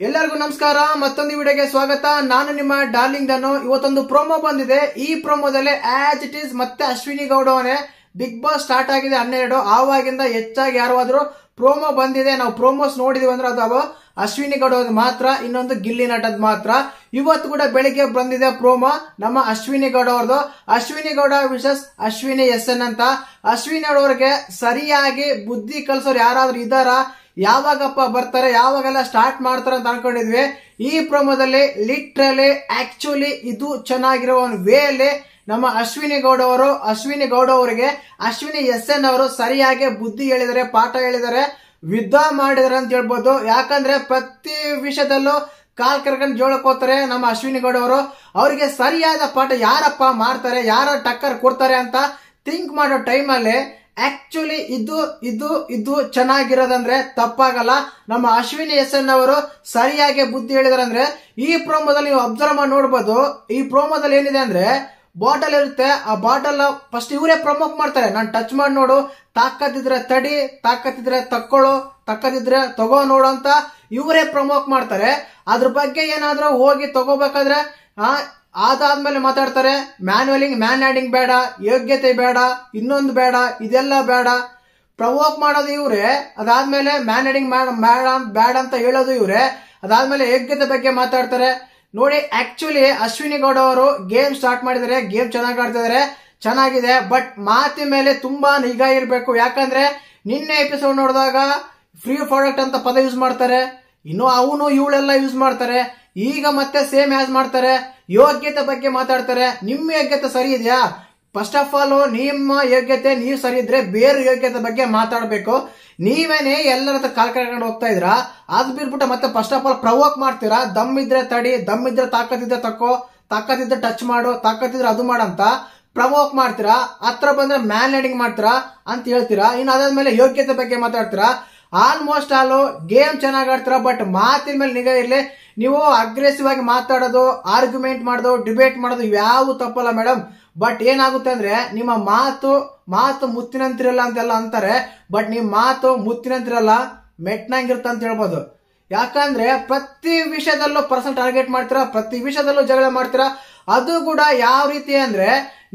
ಎಲ್ಲರಿಗೂ ನಮಸ್ಕಾರ. ಮತ್ತೊಂದು ವಿಡಿಯೋಗೆ ಸ್ವಾಗತ. ನಾನು ನಿಮ್ಮ ಡಾರ್ಲಿಂಗ್ ದನ್ನು. ಇವತ್ತೊಂದು ಪ್ರೋಮೋ ಬಂದಿದೆ. ಈ ಪ್ರೋಮೋದಲ್ಲಿ ಆಸ್ ಇಟ್ ಈಸ್ ಮತ್ತೆ ಅಶ್ವಿನಿ ಗೌಡ ಅವನೇ. ಬಿಗ್ ಬಾಸ್ ಸ್ಟಾರ್ಟ್ ಆಗಿದೆ 12. ಆವಾಗಿಂದ ಹೆಚ್ಚಾಗಿ ಯಾರಾದ್ರೂ ಪ್ರೋಮೋ ಬಂದಿದೆ, ನಾವು ಪ್ರೋಮೋಸ್ ನೋಡಿದೀವಿ ಅಂದ್ರೆ ಅದು ಅಶ್ವಿನಿ ಗೌಡ ಮಾತ್ರ, ಇನ್ನೊಂದು ಗಿಲ್ಲಿ ನಟದ್ ಮಾತ್ರ. ಇವತ್ತು ಕೂಡ ಬೆಳಿಗ್ಗೆ ಬಂದಿದೆ ಪ್ರೋಮೋ ನಮ್ಮ ಅಶ್ವಿನಿ ಗೌಡ ಅವ್ರದ್ದು. ಅಶ್ವಿನಿ ಗೌಡ ವಿಶಸ್ ಅಶ್ವಿನಿ SN ಅಂತ. ಅಶ್ವಿನಿ ಅವರಿಗೆ ಸರಿಯಾಗಿ ಬುದ್ಧಿ ಕಲ್ಸೋರು ಯಾರಾದ್ರೂ ಇದ್ದಾರಾ? ಯಾವಾಗಪ್ಪ ಬರ್ತಾರೆ, ಯಾವಾಗೆಲ್ಲ ಸ್ಟಾರ್ಟ್ ಮಾಡ್ತಾರೆ ಅಂತ ಅನ್ಕೊಂಡಿದ್ವಿ. ಈ ಪ್ರೋಮೋದಲ್ಲಿ ಲಿಟ್ರಲಿ ಆಕ್ಚುಲಿ ಇದು ಚೆನ್ನಾಗಿರೋ ಒಂದು ವೇ ಅಲ್ಲಿ ನಮ್ಮ ಅಶ್ವಿನಿ ಗೌಡ ಅವರಿಗೆ ಅಶ್ವಿನಿ SN ಅವರು ಸರಿಯಾಗಿ ಬುದ್ಧಿ ಹೇಳಿದರೆ, ಪಾಠ ಹೇಳಿದರೆ, ಯುದ್ಧ ಮಾಡಿದಾರೆ ಅಂತ ಹೇಳ್ಬೋದು. ಯಾಕಂದ್ರೆ ಪ್ರತಿ ವಿಷಯದಲ್ಲೂ ಕಾಲ್ ಕರ್ಕೊಂಡು ಜೋಳಕ್ ಹೋಗ್ತಾರೆ ನಮ್ಮ ಅಶ್ವಿನಿ ಗೌಡ ಅವರು. ಅವರಿಗೆ ಸರಿಯಾದ ಪಾಠ ಯಾರಪ್ಪ ಮಾಡ್ತಾರೆ, ಯಾರ ಟಕ್ಕರ್ ಕೊಡ್ತಾರೆ ಅಂತ ಥಿಂಕ್ ಮಾಡೋ ಟೈಮಲ್ಲಿ ಆಕ್ಚುಲಿ ಇದು ಚೆನ್ನಾಗಿರೋದಂದ್ರೆ ತಪ್ಪಾಗಲ್ಲ. ನಮ್ಮ ಅಶ್ವಿನಿ SN ಅವರು ಸರಿಯಾಗಿ ಬುದ್ಧಿ ಹೇಳಿದಾರಂದ್ರೆ ಈ ಪ್ರೋಮೋದಲ್ಲಿ ನೀವು ಅಬ್ಸರ್ವ್ ಮಾಡಿ ನೋಡ್ಬೋದು. ಈ ಪ್ರೋಮೋದಲ್ಲಿ ಏನಿದೆ ಅಂದ್ರೆ ಬಾಟಲ್ ಇರುತ್ತೆ, ಆ ಬಾಟಲ್ ಫಸ್ಟ್ ಇವರೇ ಪ್ರಮೋಟ್ ಮಾಡ್ತಾರೆ. ನಾನು ಟಚ್ ಮಾಡಿ ನೋಡು, ತಾಕತ್ತಿದ್ರೆ ತಡಿ, ತಾಕತ್ತಿದ್ರೆ ತಕ್ಕೊಳ್ಳು, ತಾಕತ್ತಿದ್ರೆ ತಗೋ ನೋಡು ಅಂತ ಇವರೇ ಪ್ರಮೋಟ್ ಮಾಡ್ತಾರೆ. ಅದ್ರ ಬಗ್ಗೆ ಏನಾದ್ರೂ ಹೋಗಿ ತಗೋಬೇಕಾದ್ರೆ ಅದಾದ್ಮೇಲೆ ಮಾತಾಡ್ತಾರೆ ಮ್ಯಾನ್ ಹ್ಯಾಂಡಿಂಗ್ ಬೇಡ, ಯೋಗ್ಯತೆ ಬೇಡ, ಇನ್ನೊಂದು ಬೇಡ, ಇದೆಲ್ಲ ಬೇಡ. ಪ್ರವೋಕ್ ಮಾಡೋದು ಇವ್ರೆ, ಅದಾದ್ಮೇಲೆ ಮ್ಯಾನ್ ಹ್ಯಾಂಡಿಂಗ್ ಬೇಡ ಅಂತ ಹೇಳೋದು ಇವ್ರೆ, ಅದಾದ್ಮೇಲೆ ಯೋಗ್ಯತೆ ಬಗ್ಗೆ ಮಾತಾಡ್ತಾರೆ. ನೋಡಿ ಆಕ್ಚುಲಿ ಅಶ್ವಿನಿ ಗೌಡ ಅವರು ಗೇಮ್ ಸ್ಟಾರ್ಟ್ ಮಾಡಿದ್ದಾರೆ, ಗೇಮ್ ಚೆನ್ನಾಗಿ ಆಡ್ತಿದ್ದಾರೆ, ಚೆನ್ನಾಗಿದೆ. ಬಟ್ ಮಾತಿನ ಮೇಲೆ ತುಂಬಾ ನಿಗಾ ಇರಬೇಕು. ಯಾಕಂದ್ರೆ ನಿನ್ನೆ ಎಪಿಸೋಡ್ ನೋಡಿದಾಗ ಫ್ರೀ ಪ್ರಾಡಕ್ಟ್ ಅಂತ ಪದ ಯೂಸ್ ಮಾಡ್ತಾರೆ, ಇನ್ನು ಅವನು ಇವಳೆಲ್ಲ ಯೂಸ್ ಮಾಡ್ತಾರೆ. ಈಗ ಮತ್ತೆ ಸೇಮ್ ಆಸ್ ಮಾಡ್ತಾರೆ. ಯೋಗ್ಯತೆ ಬಗ್ಗೆ ಮಾತಾಡ್ತಾರೆ. ನಿಮ್ಮ ಯೋಗ್ಯತೆ ಸರಿ ಇದೆಯಾ? ಫಸ್ಟ್ ಆಫ್ ಆಲ್ ನಿಮ್ಮ ಯೋಗ್ಯತೆ ನೀವು ಸರಿ ಇದ್ರೆ ಬೇರೆ ಯೋಗ್ಯತೆ ಬಗ್ಗೆ ಮಾತಾಡ್ಬೇಕು. ನೀವೇನೆ ಎಲ್ಲರ ಹತ್ರ ಕಾಲ್ ಕರ್ಕೊಂಡು ಹೋಗ್ತಾ ಇದ್ರಾ, ಅದ್ ಬಿಟ್ಬಿಟ್ಟು ಮತ್ತೆ ಫಸ್ಟ್ ಆಫ್ ಆಲ್ ಪ್ರವೋಕ್ ಮಾಡ್ತೀರಾ. ದಮ್ ಇದ್ರೆ ತಡಿ, ದಮ್ ಇದ್ರೆ ತಾಕತ್ತಿದ್ರೆ ತಕ್ಕೋ, ತಾಕತ್ತಿದ್ರೆ ಟಚ್ ಮಾಡು, ತಾಕತ್ತಿದ್ರೆ ಅದು ಮಾಡಂತ ಪ್ರವೋಕ್ ಮಾಡ್ತೀರಾ. ಹತ್ರ ಬಂದ್ರೆ ಮ್ಯಾನ್ ಹ್ಯಾಂಡಿಂಗ್ ಮಾಡ್ತೀರಾ ಅಂತ ಹೇಳ್ತೀರಾ. ಇನ್ನು ಅದಾದ್ಮೇಲೆ ಯೋಗ್ಯತೆ ಬಗ್ಗೆ ಮಾತಾಡ್ತೀರಾ. ಆಲ್ಮೋಸ್ಟ್ ಆಲ್ ಗೇಮ್ ಚೆನ್ನಾಗಿ ಆಡ್ತೀರಾ, ಬಟ್ ಮಾತಿನ ಮೇಲೆ ನಿಗಾ ಇರ್ಲಿ. ನೀವು ಅಗ್ರೆಸಿವ್ ಆಗಿ ಮಾತಾಡೋದು, ಆರ್ಗ್ಯುಮೆಂಟ್ ಮಾಡೋದು, ಡಿಬೇಟ್ ಮಾಡೋದು ಯಾವ ತಪ್ಪಲ್ಲ ಮೇಡಮ್. ಬಟ್ ಏನಾಗುತ್ತೆ ಅಂದ್ರೆ ನಿಮ್ಮ ಮಾತು ಮುತ್ತಿನಂತಿರಲ್ಲ ಅಂತೆಲ್ಲ ಅಂತಾರೆ. ಬಟ್ ನಿಮ್ ಮಾತು ಮುತ್ತಿನಂತಿರಲ್ಲ, ಮೆಟ್ನಂಗಿರುತ್ತ ಅಂತ ಹೇಳ್ಬೋದು. ಯಾಕಂದ್ರೆ ಪ್ರತಿ ವಿಷಯದಲ್ಲೂ ಪರ್ಸನ್ ಟಾರ್ಗೆಟ್ ಮಾಡ್ತೀರಾ, ಪ್ರತಿ ವಿಷಯದಲ್ಲೂ ಜಗಳ ಮಾಡ್ತೀರಾ. ಅದು ಕೂಡ ಯಾವ ರೀತಿ ಅಂದ್ರೆ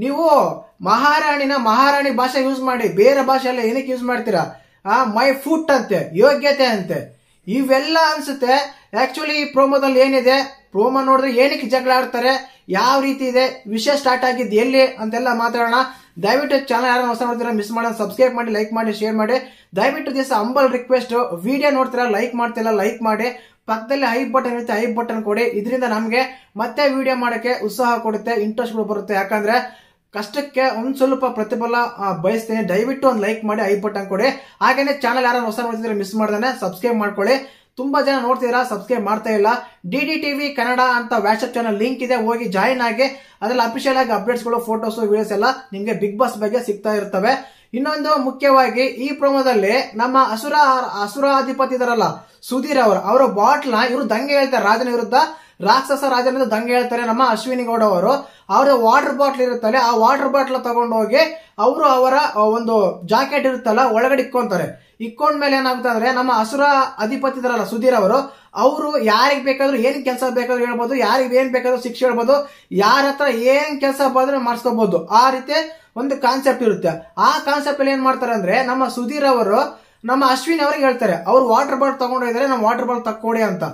ನೀವು ಮಹಾರಾಣಿ ಭಾಷೆ ಯೂಸ್ ಮಾಡಿ ಬೇರೆ ಭಾಷೆ ಎಲ್ಲ ಏನಕ್ಕೆ ಯೂಸ್ ಮಾಡ್ತೀರಾ? ಮೈ ಫುಟ್ ಅಂತೆ, ಯೋಗ್ಯತೆ ಅಂತೆ, ಇವೆಲ್ಲ ಅನ್ಸುತ್ತೆ. ಆಕ್ಚುಲಿ ಈ ಪ್ರೋಮೋದಲ್ಲಿ ಏನಿದೆ, ಪ್ರೋಮೋ ನೋಡಿದ್ರೆ ಏನಕ್ಕೆ ಜಗಳ ಆಡ್ತಾರೆ, ಯಾವ ರೀತಿ ಇದೆ, ವಿಷಯ ಸ್ಟಾರ್ಟ್ ಆಗಿದ್ದು ಎಲ್ಲಿ ಅಂತೆಲ್ಲ ಮಾತಾಡೋಣ. ದಯವಿಟ್ಟು ಚಾನಲ್ ಯಾರು ಹೊಸ ನೋಡ್ತೀರಾ ಮಿಸ್ ಮಾಡೋಣ, ಸಬ್ಸ್ಕ್ರೈಬ್ ಮಾಡಿ, ಲೈಕ್ ಮಾಡಿ, ಶೇರ್ ಮಾಡಿ. ದಯವಿಟ್ಟು ದಿಸ್ ಅಂಬಲ್ ರಿಕ್ವೆಸ್ಟ್, ವಿಡಿಯೋ ನೋಡ್ತೀರಾ ಲೈಕ್ ಮಾಡ್ತಿಲ್ಲ, ಲೈಕ್ ಮಾಡಿ. ಪಕ್ಕದಲ್ಲಿ ಐ ಬಟನ್ ಇರುತ್ತೆ, ಐ ಬಟನ್ ಕೊಡಿ. ಇದರಿಂದ ನಮ್ಗೆ ಮತ್ತೆ ವಿಡಿಯೋ ಮಾಡಕ್ಕೆ ಉತ್ಸಾಹ ಕೊಡುತ್ತೆ, ಇಂಟ್ರೆಸ್ಟ್ ಬರುತ್ತೆ. ಯಾಕಂದ್ರೆ ಕಷ್ಟಕ್ಕೆ ಒಂದ್ ಸ್ವಲ್ಪ ಪ್ರತಿಫಲ ಬಯಸ್ತೇನೆ. ದಯವಿಟ್ಟು ಒಂದು ಲೈಕ್ ಮಾಡಿ, ಐ ಬಟನ್ ಕೊಡಿ. ಹಾಗೇನೆ ಚಾನಲ್ ಯಾರು ಹೊಸ ನೋಡ್ತಿದ್ರೆ ಮಿಸ್ ಮಾಡ್ದಾನೆ ಸಬ್ಸ್ಕ್ರೈಬ್ ಮಾಡ್ಕೊಳ್ಳಿ. ತುಂಬಾ ಜನ ನೋಡ್ತಿದ್ದೀರಾ, ಸಬ್ಸ್ಕ್ರೈಬ್ ಮಾಡ್ತಾ ಇಲ್ಲ. DDTV ಕನ್ನಡ ಅಂತ ವಾಟ್ಸ್ಆಪ್ ಚಾನಲ್ ಲಿಂಕ್ ಇದೆ, ಹೋಗಿ ಜಾಯಿನ್ ಆಗಿ. ಅದ್ರಲ್ಲಿ ಅಫಿಷಿಯಲ್ ಆಗಿ ಅಪ್ಡೇಟ್ಸ್ಗಳು, ಫೋಟೋಸ್, ವಿಡಿಯೋಸ್ ಎಲ್ಲ ನಿಮ್ಗೆ ಬಿಗ್ ಬಾಸ್ ಬಗ್ಗೆ ಸಿಗ್ತಾ ಇರ್ತವೆ. ಇನ್ನೊಂದು ಮುಖ್ಯವಾಗಿ ಈ ಪ್ರೋಮೋದಲ್ಲಿ ನಮ್ಮ ಅಸುರಾಧಿಪತಿ ಇದಾರಲ್ಲ ಸುಧೀರ್ ಅವರು ಬಾಟ್ಲ್ ಇವರು ದಂಗೆ ಹೇಳ್ತಾರೆ ರಾಜನ ವಿರುದ್ಧ, ರಾಕ್ಷಸ ರಾಜನ ದಂಗೆ ಹೇಳ್ತಾರೆ ನಮ್ಮ ಅಶ್ವಿನಿ ಗೌಡ ಅವರು. ಅವರ ವಾಟರ್ ಬಾಟ್ಲ್ ಇರುತ್ತಲ್ಲ, ಆ ವಾಟರ್ ಬಾಟ್ಲ್ ತಗೊಂಡು ಹೋಗಿ ಅವರು ಅವರ ಒಂದು ಜಾಕೆಟ್ ಇರುತ್ತಲ್ಲ ಒಳಗಡೆ ಇಕ್ಕೊಂತಾರೆ. ಇಕ್ಕೊಂಡ್ಮೇಲೆ ಏನಾಗುತ್ತೆ ಅಂದ್ರೆ ನಮ್ಮ ಅಧಿಪತಿ ಇದಾರಲ್ಲ ಸುಧೀರ್ ಅವರು ಯಾರಿಗ್ ಬೇಕಾದ್ರೂ ಏನ್ ಕೆಲಸ ಬೇಕಾದ್ರೂ ಹೇಳ್ಬೋದು, ಯಾರಿಗ್ ಏನ್ ಬೇಕಾದ್ರೂ ಶಿಕ್ಷೆ ಹೇಳ್ಬೋದು, ಯಾರ ಹತ್ರ ಏನ್ ಕೆಲಸ ಬಂದ್ರೆ ಮಾಡಿಸ್ಕೋಬಹುದು. ಆ ರೀತಿ ಒಂದು ಕಾನ್ಸೆಪ್ಟ್ ಇರುತ್ತೆ. ಆ ಕಾನ್ಸೆಪ್ಟ್ ಅಲ್ಲಿ ಏನ್ ಮಾಡ್ತಾರೆ ಅಂದ್ರೆ ನಮ್ಮ ಸುಧೀರ್ ಅವರು ನಮ್ಮ ಅಶ್ವಿನಿ ಅವ್ರಿಗೆ ಹೇಳ್ತಾರೆ, ಅವ್ರು ವಾಟರ್ ಬಾಟಲ್ ತಗೊಂಡಿದ್ದಾರೆ, ನಮ್ಮ ವಾಟರ್ ಬಾಟಲ್ ತಕ್ಕೊಡಿ ಅಂತ.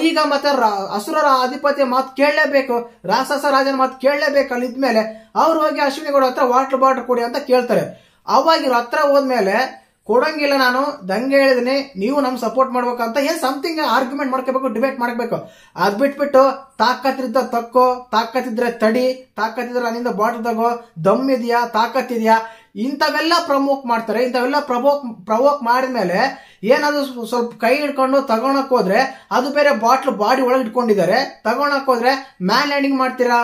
ಈಗ ಮತ್ತೆ ಅಸುರರ ಅಧಿಪತಿಯ ಮಾತು ಕೇಳಲೇಬೇಕು, ರಾಕ್ಷಸ ರಾಜನ ಮಾತು ಕೇಳಲೇಬೇಕು. ಅಲ್ಲಿ ಇದ್ಮೇಲೆ ಅವ್ರು ಹೋಗಿ ಅಶ್ವಿನಿ ಗೌಡ ಹತ್ರ ವಾಟರ್ ಬಾಟಲ್ ಕೊಡಿ ಅಂತ ಕೇಳ್ತಾರೆ. ಅವಾಗ ಇವ್ರ ಹತ್ರ ಹೋದ್ಮೇಲೆ ಕೊಡಂಗಿಲ್ಲ, ನಾನು ದಂಗೆ ಹೇಳಿದೀನಿ, ನೀವು ನಮ್ ಸಪೋರ್ಟ್ ಮಾಡ್ಬೇಕಂತ ಏನ್ ಸಮಥಿಂಗ್ ಆರ್ಗ್ಯುಮೆಂಟ್ ಮಾಡ್ಕೋಬೇಕು, ಡಿಬೇಟ್ ಮಾಡ್ಬೇಕು. ಅದ್ ಬಿಟ್ಬಿಟ್ಟು ತಾಕತ್ತಿದ್ದ ತಕ್ಕೋ, ತಾಕತ್ತಿದ್ರೆ ತಡಿ, ತಾಕತ್ತಿದ್ರೆ ನನ್ನಿಂದ ಬಾಟಲ್ ತಗೋ, ದಮ್ ಇದೆಯಾ, ತಾಕತ್ತಿದ್ಯಾ, ಇಂಥವೆಲ್ಲ ಪ್ರಮೋಕ್ ಮಾಡ್ತಾರೆ. ಇಂಥವೆಲ್ಲ ಪ್ರವೋಕ್ ಮಾಡಿದ್ಮೇಲೆ ಏನಾದ್ರು ಸ್ವಲ್ಪ ಕೈ ಹಿಡ್ಕೊಂಡು ತಗೊಳಕ್ ಹೋದ್ರೆ ಅದು ಬೇರೆ ಬಾಟ್ಲ್ ಬಾಡಿ ಒಳಗೆ ಇಟ್ಕೊಂಡಿದ್ದಾರೆ. ತಗೊಳಕ್ ಹೋದ್ರೆ ಮ್ಯಾನ್ ಹ್ಯಾಂಡಿಂಗ್ ಮಾಡ್ತೀರಾ.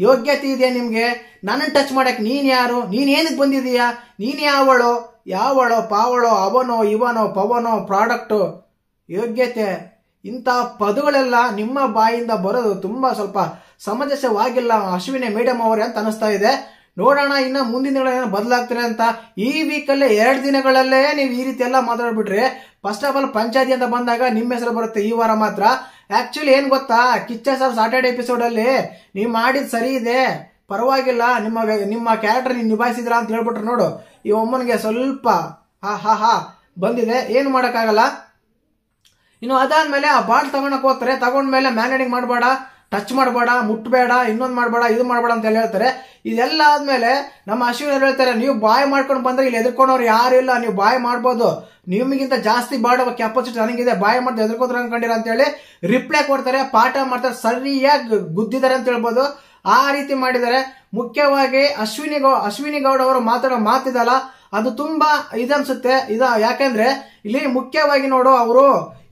ಯೋಗ್ಯತೆ ಇದೆಯಾ ನಿಮ್ಗೆ? ನನ್ನ ಟಚ್ ಮಾಡಕ್ ನೀನ್ ಯಾರು? ನೀನ್ ಏನಕ್ಕೆ ಬಂದಿದೀಯಾ? ನೀನ್ ಯಾವಳೋ ಪಾವಳೋ, ಅವನೋ ಇವನೋ ಪವನೋ ಪ್ರಾಡಕ್ಟ್, ಯೋಗ್ಯತೆ, ಇಂಥ ಪದಗಳೆಲ್ಲ ನಿಮ್ಮ ಬಾಯಿಂದ ಬರೋದು ತುಂಬಾ ಸ್ವಲ್ಪ ಸಮಂಜಸವಾಗಿಲ್ಲ ಅಶ್ವಿನಿ ಮೇಡಮ್ ಅವರೇ ಅಂತ ಅನಿಸ್ತಾ ಇದೆ. ನೋಡೋಣ ಇನ್ನ ಮುಂದಿನ ದಿನಗಳೇನೋ ಬದಲಾಗ್ತಾರೆ ಅಂತ. ಈ ವೀಕಲ್ಲೇ 2 ದಿನಗಳಲ್ಲೇ ನೀವು ಈ ರೀತಿ ಎಲ್ಲ ಮಾತಾಡ್ಬಿಟ್ರೆ ಫಸ್ಟ್ ಆಫ್ ಆಲ್ ಪಂಚಾಯತಿ ಅಂತ ಬಂದಾಗ ನಿಮ್ಮ ಹೆಸರು ಬರುತ್ತೆ ಈ ವಾರ ಮಾತ್ರ. ಆಕ್ಚುಲಿ ಏನ್ ಗೊತ್ತಾ, ಕಿಚ್ಚ ಸರ್ ಸಾಟರ್ಡೆ ಎಪಿಸೋಡ್ ಅಲ್ಲಿ ನೀವು ಮಾಡಿದ್ ಸರಿ ಇದೆ, ಪರವಾಗಿಲ್ಲ, ನಿಮ್ಮ ಕ್ಯಾರೆಕ್ಟರ್ ನೀವು ನಿಭಾಯಿಸಿದ್ರ ಅಂತ ಹೇಳ್ಬಿಟ್ರೆ ನೋಡು, ಈ ಒಮ್ಮನಿಗೆ ಸ್ವಲ್ಪ ಹಾ ಬಂದಿದೆ, ಏನು ಮಾಡಕ್ಕಾಗಲ್ಲ. ಇನ್ನು ಅದಾದ್ಮೇಲೆ ಆ ಬಾಲ್ ತಗೊಳಕ್ ಹೋಗ್ತಾರೆ, ತಗೊಂಡ್ಮೇಲೆ ಮ್ಯಾನೇಜಿಂಗ್ ಮಾಡಬೇಡ, ಟಚ್ ಮಾಡಬೇಡ, ಮುಟ್ಬೇಡ, ಇನ್ನೊಂದು ಮಾಡಬೇಡ, ಇದು ಮಾಡಬೇಡ ಅಂತ ಹೇಳ್ತಾರೆ. ಇದೆಲ್ಲ ಆದ್ಮೇಲೆ ನಮ್ಮ ಅಶ್ವಿನಿ ಅವ್ರು ಹೇಳ್ತಾರೆ, ನೀವು ಬಾಯ್ ಮಾಡ್ಕೊಂಡು ಬಂದ್ರೆ ಇಲ್ಲಿ ಎದ್ಕೊಂಡವ್ರು ಯಾರು ಇಲ್ಲ, ನೀವು ಬಾಯ್ ಮಾಡ್ಬೋದು, ನಿಮಗಿಂತ ಜಾಸ್ತಿ ಬಾಡುವ ಕೆಪಾಸಿಟಿ ನನಗಿದೆ, ಬಾಯ್ ಮಾಡ್ದೆ ಎದ್ಕೋದ್ರ ಅನ್ಕೊಂಡಿರ ಅಂತ ಹೇಳಿ ರಿಪ್ಲೈ ಕೊಡ್ತಾರೆ, ಪಾಠ ಮಾಡ್ತಾರೆ, ಸರಿಯಾಗಿ ಗುದ್ದಿದ್ದಾರೆ ಅಂತ ಹೇಳ್ಬೋದು. ಆ ರೀತಿ ಮಾಡಿದ್ದಾರೆ. ಮುಖ್ಯವಾಗಿ ಅಶ್ವಿನಿ ಗೌಡ ಅವರು ಮಾತಾಡೋ ಮಾತಿದಲ್ಲ, ಅದು ತುಂಬಾ ಇದನ್ಸುತ್ತೆ. ಯಾಕಂದ್ರೆ ಇಲ್ಲಿ ಮುಖ್ಯವಾಗಿ ನೋಡು, ಅವರು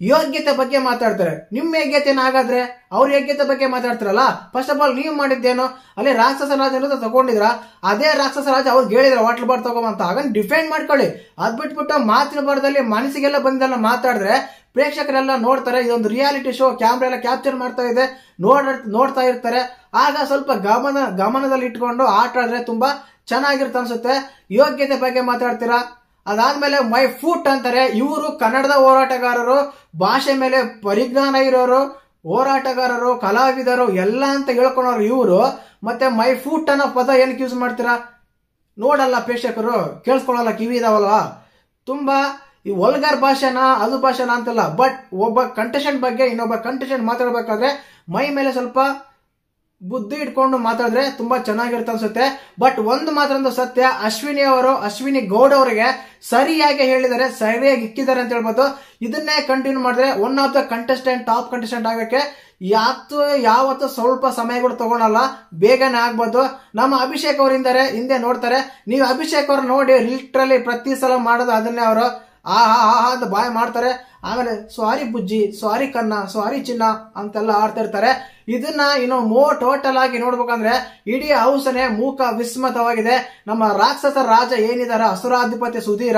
ಯೋಗ್ಯತೆ ಬಗ್ಗೆ ಮಾತಾಡ್ತಾರೆ. ನಿಮ್ಮ ಯೋಗ್ಯತೆನ ಹಾಗಾದ್ರೆ ಅವ್ರ ಯೋಗ್ಯತೆ ಬಗ್ಗೆ ಮಾತಾಡ್ತಾರಲ್ಲ. ಫಸ್ಟ್ ಆಫ್ ಆಲ್ ನೀವು ಮಾಡಿದ್ದೇನು, ಅಲ್ಲಿ ರಾಕ್ಷಸ ರಾಜ ತಗೊಂಡಿದ್ರ, ಅದೇ ರಾಕ್ಷಸ ರಾಜ ಅವ್ರಿಗೆ ಹೇಳಿದ್ರ ವಾಟರ್ ಬಾರ್ ತಗೊಂಬಂತ, ಹಾಗಂತ ಡಿಫೆಂಡ್ ಮಾಡ್ಕೊಳ್ಳಿ. ಅದ್ ಬಿಟ್ಬಿಟ್ಟು ಮಾತಿನ ಬಾರದಲ್ಲಿ ಮನಸ್ಸಿಗೆಲ್ಲ ಬಂದೆಲ್ಲ ಮಾತಾಡಿದ್ರೆ ಪ್ರೇಕ್ಷಕರೆಲ್ಲ ನೋಡ್ತಾರೆ. ಇದೊಂದು ರಿಯಾಲಿಟಿ ಶೋ, ಕ್ಯಾಮ್ರಾ ಎಲ್ಲ ಕ್ಯಾಪ್ಚರ್ ಮಾಡ್ತಾ ಇದೆ, ನೋಡ್ತಾ ಇರ್ತಾರೆ. ಆಗ ಸ್ವಲ್ಪ ಗಮನದಲ್ಲಿ ಇಟ್ಕೊಂಡು ಆಟ ಆಡಿದ್ರೆ ತುಂಬಾ ಚೆನ್ನಾಗಿರುತ್ತೆ ಅನ್ಸುತ್ತೆ. ಯೋಗ್ಯತೆ ಬಗ್ಗೆ ಮಾತಾಡ್ತೀರಾ. ಅದಾದ್ಮೇಲೆ ಮೈ ಫೂಟ್ ಅಂತಾರೆ. ಇವರು ಕನ್ನಡದ ಹೋರಾಟಗಾರರು, ಭಾಷೆ ಮೇಲೆ ಪರಿಜ್ಞಾನ ಇರೋರು, ಹೋರಾಟಗಾರರು, ಕಲಾವಿದರು ಎಲ್ಲ ಅಂತ ಹೇಳ್ಕೊಂಡವ್ರು ಇವರು. ಮತ್ತೆ ಮೈ ಫೂಟ್ ಅನ್ನೋ ಪದ ಏನಕ್ಕೆ ಯೂಸ್ ಮಾಡ್ತೀರಾ ನೋಡಲ್ಲ ಪ್ರೇಕ್ಷಕರು, ಕೇಳಿಸ್ಕೊಳ್ಳಲ್ಲ, ಕಿವಿ ಇದಾವಲ್ಲ. ತುಂಬಾ ಈ ವಲ್ಗರ್ ಭಾಷೆನಾ ಅದು ಭಾಷೆನಾ ಅಂತಲ್ಲ, ಬಟ್ ಒಬ್ಬ ಕಂಟೆಸ್ಟೆಂಟ್ ಬಗ್ಗೆ ಇನ್ನೊಬ್ಬ ಕಂಟೆಸ್ಟೆಂಟ್ ಮಾತಾಡ್ಬೇಕಾದ್ರೆ ಮೈ ಮೇಲೆ ಸ್ವಲ್ಪ ಬುದ್ಧಿ ಇಟ್ಕೊಂಡು ಮಾತಾಡಿದ್ರೆ ತುಂಬಾ ಚೆನ್ನಾಗಿರುತ್ತೆ ಅನ್ಸುತ್ತೆ. ಬಟ್ ಒಂದು ಮಾತ್ರ ಸತ್ಯ, ಅಶ್ವಿನಿ ಗೌಡ ಅವರಿಗೆ ಸರಿಯಾಗಿ ಹೇಳಿದ್ದಾರೆ, ಸರಿಯಾಗಿ ಇಕ್ಕಿದ್ದಾರೆ ಅಂತ ಹೇಳ್ಬೋದು. ಇದನ್ನೇ ಕಂಟಿನ್ಯೂ ಮಾಡಿದ್ರೆ one of the contestant, top contestant ಆಗಕ್ಕೆ ಯಾವತ್ತು ಸ್ವಲ್ಪ ಸಮಯಗಳು ತಗೊಳಲ್ಲ, ಬೇಗನೆ ಆಗ್ಬೋದು. ನಮ್ಮ ಅಭಿಷೇಕ್ ಅವರಿಂದರೆ ಹಿಂದೆ ನೋಡ್ತಾರೆ. ನೀವು ಅಭಿಷೇಕ್ ಅವ್ರು ನೋಡಿ ಲಿಟ್ರಲಿ ಪ್ರತಿ ಸಲ ಮಾಡೋದು ಅದನ್ನೇ. ಅವರು ಅಂತ ಬಾಯ್ ಮಾಡ್ತಾರೆ, ಆಮೇಲೆ ಸಾರಿ ಬುಜ್ಜಿ, ಸಾರಿ ಕನ್ನ, ಸಾರಿ ಚಿನ್ನ ಅಂತೆಲ್ಲ ಆಡ್ತಾ ಇರ್ತಾರೆ. ಇದನ್ನ ಇನ್ನು ಟೋಟಲ್ ಆಗಿ ನೋಡ್ಬೇಕಂದ್ರೆ ಇಡೀ ಹೌಸನೆ ಮೂಕ ವಿಸ್ಮತವಾಗಿದೆ. ನಮ್ಮ ರಾಕ್ಷಸ ರಾಜ ಏನಿದಾರ ಅಸುರಾಧಿಪತಿ ಸುಧೀರ,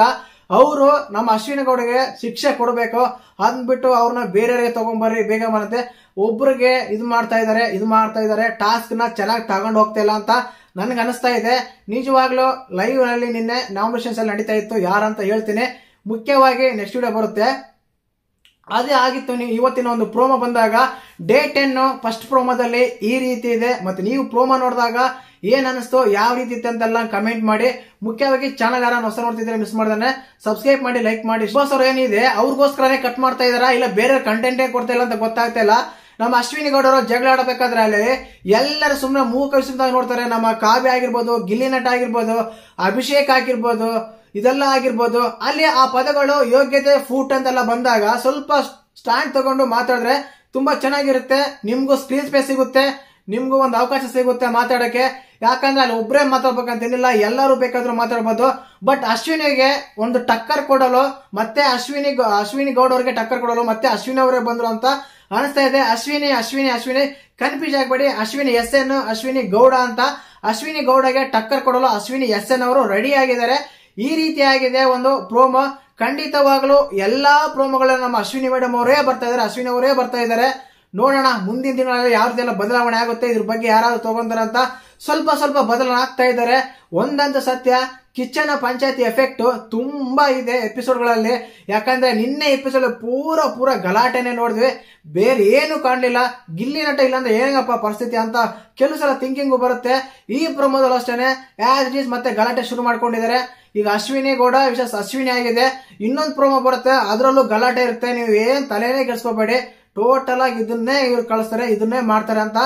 ಅವರು ನಮ್ಮ ಅಶ್ವಿನಿ ಗೌಡಗೆ ಶಿಕ್ಷೆ ಕೊಡಬೇಕು ಅಂದ್ಬಿಟ್ಟು ಅವ್ರನ್ನ ಬೇರೆಯವರಿಗೆ ತಗೊಂಡ್ಬರ್ರಿ ಬೇಗ ಬರುತ್ತೆ. ಒಬ್ರಿಗೆ ಇದು ಮಾಡ್ತಾ ಇದಾರೆ, ಟಾಸ್ಕ್ ನ ಚೆನ್ನಾಗಿ ತಗೊಂಡು ಹೋಗ್ತಾ ಇಲ್ಲ ಅಂತ ನನ್ಗೆ ಅನಿಸ್ತಾ ಇದೆ. ನಿಜವಾಗ್ಲೂ ಲೈವ್ ನಲ್ಲಿ ನಿನ್ನೆ ನಾಮಿನೇಷನ್ಸ್ ಅಲ್ಲಿ ನಡೀತಾ ಇತ್ತು, ಯಾರಂತ ಹೇಳ್ತೀನಿ. ಮುಖ್ಯವಾಗಿ ನೆಕ್ಸ್ಟ್ ವಿಡಿಯೋ ಬರುತ್ತೆ. ಅದೇ ಆಗಿತ್ತು. ಇವತ್ತಿನ ಒಂದು ಪ್ರೋಮೋ ಬಂದಾಗ ಡೇ 10 ಫಸ್ಟ್ ಪ್ರೋಮೋದಲ್ಲಿ ಈ ರೀತಿ ಇದೆ. ಮತ್ತೆ ನೀವು ಪ್ರೋಮೋ ನೋಡಿದಾಗ ಏನ್ ಅನಿಸ್ತು, ಯಾವ ರೀತಿ ಇತ್ತು ಅಂತೆಲ್ಲ ಕಮೆಂಟ್ ಮಾಡಿ. ಮುಖ್ಯವಾಗಿ ಚಾನಲ್ ಯಾರು ಹೊಸ ನೋಡ್ತಿದ್ರೆ ಮಿಸ್ ಮಾಡ್ದಾನೆ ಸಬ್ಸ್ಕ್ರೈಬ್ ಮಾಡಿ, ಲೈಕ್ ಮಾಡಿ. ಬಾಸ್ ಅವ್ರು ಏನಿದೆ ಅವ್ರಿಗೋಸ್ಕರನೇ ಕಟ್ ಮಾಡ್ತಾ ಇದಾರ, ಇಲ್ಲ ಬೇರೆ ಕಂಟೆಂಟ್ ಕೊಡ್ತಾ ಇಲ್ಲ ಅಂತ ಗೊತ್ತಾಗ್ತಾ ಇಲ್ಲ. ನಮ್ಮ ಅಶ್ವಿನಿ ಗೌಡ ಅವರು ಜಗಳ ಆಡಬೇಕಾದ್ರೆ ಅಲ್ಲಿ ಎಲ್ಲರೂ ಸುಮ್ಮನೆ ಮೂಕ ವಿಷಯದಾಗ ನೋಡ್ತಾರೆ. ನಮ್ಮ ಕಾವ್ಯ ಆಗಿರ್ಬೋದು, ಗಿಲ್ಲಿ ನಟ ಆಗಿರ್ಬೋದು, ಅಭಿಷೇಕ್ ಆಗಿರ್ಬೋದು, ಇದೆಲ್ಲ ಆಗಿರ್ಬೋದು. ಅಲ್ಲಿ ಆ ಪದಗಳು ಯೋಗ್ಯತೆ ಫೂಟ್ ಅಂತೆಲ್ಲ ಬಂದಾಗ ಸ್ವಲ್ಪ ಸ್ಟ್ಯಾಂಡ್ ತಗೊಂಡು ಮಾತಾಡಿದ್ರೆ ತುಂಬಾ ಚೆನ್ನಾಗಿರುತ್ತೆ. ನಿಮ್ಗೂ ಸ್ಕ್ರೀನ್ ಸ್ಪೇಸ್ ಸಿಗುತ್ತೆ, ನಿಮ್ಗೂ ಒಂದು ಅವಕಾಶ ಸಿಗುತ್ತೆ ಮಾತಾಡಕ್ಕೆ. ಯಾಕಂದ್ರೆ ಅಲ್ಲಿ ಒಬ್ಬರೇ ಮಾತಾಡ್ಬೇಕಂತೇನಿಲ್ಲ, ಎಲ್ಲರೂ ಬೇಕಾದ್ರೂ ಮಾತಾಡ್ಬೋದು. ಬಟ್ ಅಶ್ವಿನಿಗೆ ಒಂದು ಟಕ್ಕರ್ ಕೊಡಲು, ಮತ್ತೆ ಅಶ್ವಿನಿ ಗೌಡ ಅವ್ರಿಗೆ ಟಕ್ಕರ್ ಕೊಡಲು ಮತ್ತೆ ಅಶ್ವಿನಿ ಅವರೇ ಬಂದ್ರು ಅಂತ ಅನಿಸ್ತಾ ಇದೆ. ಅಶ್ವಿನಿ ಕನ್ಫ್ಯೂಸ್ ಆಗಬೇಡಿ. ಅಶ್ವಿನಿ SN, ಅಶ್ವಿನಿ ಗೌಡ ಅಂತ. ಅಶ್ವಿನಿ ಗೌಡಗೆ ಟಕ್ಕರ್ ಕೊಡಲು ಅಶ್ವಿನಿ SN ಅವರು ರೆಡಿ ಆಗಿದ್ದಾರೆ. ಈ ರೀತಿಯಾಗಿದೆ ಒಂದು ಪ್ರೋಮೋ. ಖಂಡಿತವಾಗ್ಲೂ ಎಲ್ಲಾ ಪ್ರೋಮೋಗಳನ್ನ ನಮ್ಮ ಅಶ್ವಿನಿ ಮೇಡಮ್ ಅವರೇ ಬರ್ತಾ ಇದ್ದಾರೆ. ನೋಡೋಣ ಮುಂದಿನ ದಿನಗಳಲ್ಲಿ ಯಾವ ರೀತಿ ಎಲ್ಲ ಬದಲಾವಣೆ ಆಗುತ್ತೆ, ಇದ್ರ ಬಗ್ಗೆ ಯಾರಾದ್ರೂ ತಗೊಂತಾರೆ ಅಂತ ಸ್ವಲ್ಪ ಬದಲಾವಣೆ ಆಗ್ತಾ ಇದ್ದಾರೆ. ಒಂದಂತ ಸತ್ಯ, ಕಿಚ್ಚನ ಪಂಚಾಯತಿ ಎಫೆಕ್ಟ್ ತುಂಬಾ ಇದೆ ಎಪಿಸೋಡ್ಗಳಲ್ಲಿ. ಯಾಕಂದ್ರೆ ನಿನ್ನೆ ಎಪಿಸೋಡ್ ಪೂರ ಗಲಾಟೆನೆ ನೋಡಿದ್ವಿ, ಬೇರೆ ಏನು ಕಾಣಲಿಲ್ಲ. ಗಿಲ್ಲಿ ನಟ ಇಲ್ಲಾಂದ್ರೆ ಏನಪ್ಪ ಪರಿಸ್ಥಿತಿ ಅಂತ ಕೆಲವು ಸಲ ಥಿಂಕಿಂಗು ಬರುತ್ತೆ. ಈ ಪ್ರಮೋದಲ್ಲಿ ಅಷ್ಟೇನೆ ಆಸ್ ಇಟ್ ಈಸ್ ಮತ್ತೆ ಗಲಾಟೆ ಶುರು ಮಾಡ್ಕೊಂಡಿದ್ದಾರೆ. ಈಗ ಅಶ್ವಿನಿ ಗೌಡ ವಿಶೇಷ ಅಶ್ವಿನಿ ಆಗಿದೆ. ಇನ್ನೊಂದು ಪ್ರೋಮೋ ಬರುತ್ತೆ, ಅದರಲ್ಲೂ ಗಲಾಟೆ ಇರುತ್ತೆ. ನೀವು ಏನ್ ತಲೆನೇ ಕೆಡಿಸ್ಕೋಬೇಡಿ. ಟೋಟಲ್ ಆಗಿ ಇದನ್ನೇ ಇವ್ರು ಕಳಿಸ್ತಾರೆ, ಇದನ್ನೇ ಮಾಡ್ತಾರೆ ಅಂತ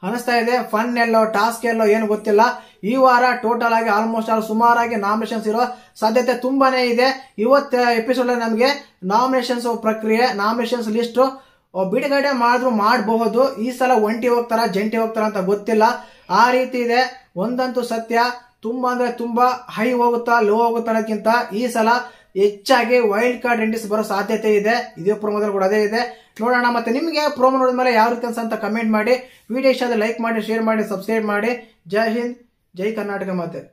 ಅನಿಸ್ತಾ ಇದೆ. ಫನ್ ಎಲ್ಲೋ ಟಾಸ್ಕ್ ಎಲ್ಲೋ ಏನು ಗೊತ್ತಿಲ್ಲ. ಈ ವಾರ ಟೋಟಲ್ ಆಗಿ ಆಲ್ಮೋಸ್ಟ್ ಸುಮಾರಾಗಿ ನಾಮಿನೇಷನ್ಸ್ ಇರೋ ಸಾಧ್ಯತೆ ತುಂಬಾನೇ ಇದೆ. ಇವತ್ತು ಎಪಿಸೋಡ್ ನಮಗೆ ನಾಮಿನೇಷನ್ಸ್ ಪ್ರಕ್ರಿಯೆ, ನಾಮಿನೇಷನ್ಸ್ ಲಿಸ್ಟ್ ಬಿಡುಗಡೆ ಮಾಡಬಹುದು. ಈ ಸಲ ಒಂಟಿ ಹೋಗ್ತಾರ ಜಂಟಿ ಹೋಗ್ತಾರ ಅಂತ ಗೊತ್ತಿಲ್ಲ. ಆ ರೀತಿ ಇದೆ. ಒಂದಂತೂ ಸತ್ಯ, ತುಂಬಾ ಅಂದ್ರೆ ತುಂಬಾ ಹೈ ಹೋಗುತ್ತಾ ಲೋ ಹೋಗುತ್ತಾ ಅನ್ನೋಕ್ಕಿಂತ ಈ ಸಲ ಹೆಚ್ಚಾಗಿ ವೈಲ್ಡ್ ಕಾರ್ಡ್ ಎಂಟ್ರೀಸ್ ಬರೋ ಸಾಧ್ಯತೆ ಇದೆ. ಇದೇ ಪ್ರೋಮೋದಲ್ಲಿ ಕೂಡ ಅದೇ ಇದೆ. ನೋಡೋಣ. ಮತ್ತೆ ನಿಮಗೆ ಪ್ರೋಮೋ ನೋಡಿದ್ಮೇಲೆ ಯಾವ ರೀತಿ ಅಂತ ಕಮೆಂಟ್ ಮಾಡಿ. ವಿಡಿಯೋ ಇಷ್ಟ ಆದ್ರೆ ಲೈಕ್ ಮಾಡಿ, ಶೇರ್ ಮಾಡಿ, ಸಬ್ಸ್ಕ್ರೈಬ್ ಮಾಡಿ. ಜೈ ಹಿಂದ್, ಜೈ ಕರ್ನಾಟಕ ಮಾತೆ.